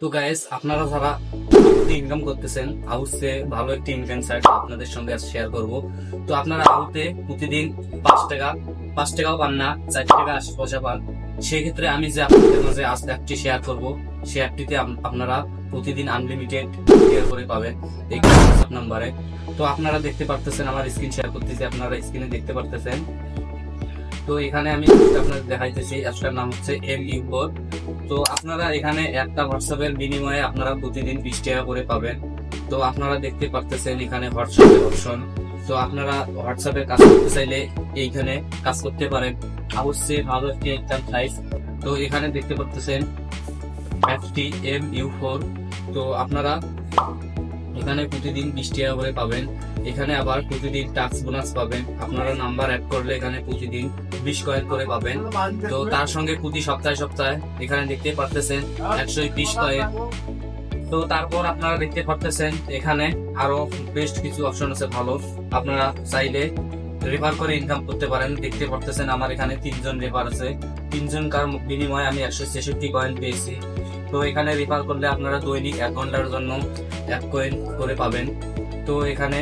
তো গাইস, আপনারা যারা ইনকাম করতেছেন, হাউসে ভালো একটি ইনকাম সাইট আপনাদের সঙ্গে শেয়ার করব। তো আপনারা হাউসে প্রতিদিন 5 টাকা, 5 টাকাও পান না, 4 টাকা 80 পয়সা পান। সেক্ষেত্রে আমি যে আপনাদের মাঝে আজ অ্যাপটি শেয়ার করব, সেই অ্যাপটিতে আপনারা প্রতিদিন আনলিমিটেড শেয়ার করে পাবেন এই হোয়াটসঅ্যাপ নাম্বারে। তো আপনারা দেখতে পারতেছেন, আমার স্ক্রিন শেয়ার করতেছি, আপনারা স্ক্রিনে দেখতে পারতেছেন। তো এখানে আমি আপনাদের দেখাইতেছি, অ্যাপটার নাম হচ্ছে MU4। তো আপনারা এখানে একটা হোয়াটসঅ্যাপের বিনিময়ে আপনারা প্রতিদিন 20 টাকা করে পাবেন। তো আপনারা দেখতে পারতেছেন এখানে হোয়াটসঅ্যাপের অপশন। তো আপনারা হোয়াটসঅ্যাপে কাজ করতে চাইলে এইখানে কাজ করতে পারেন। অবশ্যই ভালো একটি ইনকাম সাইট। তো এখানে দেখতে পারতেছেন অ্যাপটি MU4। তো আপনারা এখানে প্রতিদিন 20 টাকা করে পাবেন। এখানে আবার প্রতিদিন টাস্ক বোনাস পাবেন। আপনারা নাম্বার অ্যাড করলে এখানে প্রতিদিন 20 কয়েন করে পাবেন। তো তার সঙ্গে প্রতি সপ্তাহে সপ্তাহে এখানে দেখতে পারতেছেন 120 কয়েন। তো তারপর আপনারা দেখতে পারতেছেন এখানে আরো বেস্ট কিছু অপশন আছে ভালো। আপনারা চাইলে রেফার করে ইনকাম করতে পারেন। দেখতে পারতেছেন আমার এখানে 3 জন রেফার আছে। 3 জনকার বিনিময়ে আমি 166 কয়েন পেয়েছি। তো এখানে রেফার করলে আপনারা দৈনিক 1 ঘন্টার জন্য 1 কয়েন করে পাবেন। তো এখানে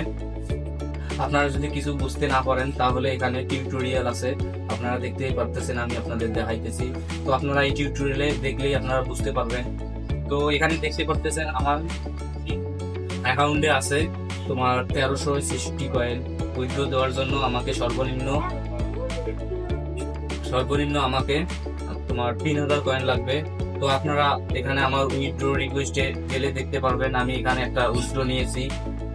আপনারা যদি কিছু বুঝতে না পারেন তাহলে এখানে টিউটোরিয়াল আছে, আপনারা দেখতেই পারতেছেন, আমি আপনাদের দেখাইতেছি। তো আপনারা এই টিউটোরিয়ালে দেখলেই আপনারা বুঝতে পারবেন। তো এখানে দেখতে পারতেছেন আমার অ্যাকাউন্টে আছে তোমার 1360 কয়েন। উইথড্র দেওয়ার জন্য আমাকে সর্বনিম্ন সর্বনিম্ন আমাকে তোমার 3000 কয়েন লাগবে। তো আপনারা এখানে আমার উইথড্র রিকোয়েস্টে গেলে দেখতে পারবেন আমি এখানে একটা উইথড্র নিয়েছি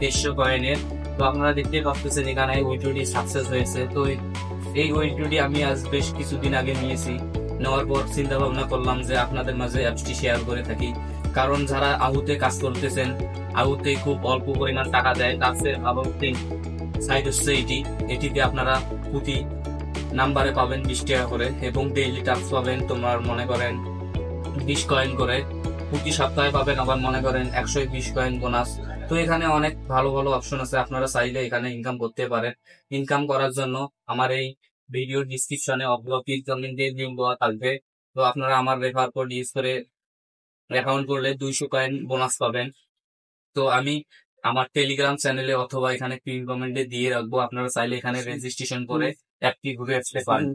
2300 কয়েনের। তো আপনারা দেখতে পাচ্ছেন এখানে উইথড্রটি সাকসেস হয়েছে। তো এই উইথড্রটি আমি আজ বেশ কিছুদিন আগে নিয়েছি। নেওয়ার পর চিন্তা ভাবনা করলাম যে আপনাদের মাঝে অ্যাপসটি শেয়ার করে থাকি। কারণ যারা আহুতে কাজ করতেছেন, আহুতে খুব অল্প পরিমাণ টাকা দেয়, তার চেয়ে ভালো সাইট হচ্ছে এটিতে আপনারা প্রতি নাম্বারে পাবেন 20 টাকা করে এবং ডেইলি টাস্ক পাবেন তোমার মনে করেন 20 কয়েন করে। প্রতি সপ্তাহে পাবেন আবার মনে করেন 120 কয়েন বোনাস। তো এখানে অনেক ভালো ভালো অপশন আছে, আপনারা চাইলে এখানে ইনকাম করতে পারেন। ইনকাম করার জন্য আমার এই ভিডিও ডিসক্রিপশনে অগ্রগতি লিঙ্ক দেওয়া থাকবে। তো আপনারা আমার রেফার কোড ইউজ করে অ্যাকাউন্ট করলে 200 কয়েন বোনাস পাবেন। তো আমি আমার টেলিগ্রাম চ্যানেলে অথবা এখানে পিন কমেন্টে দিয়ে রাখবো, আপনারা চাইলে এখানে রেজিস্ট্রেশন করে অ্যাপটি ঘুরে আসতে পারেন।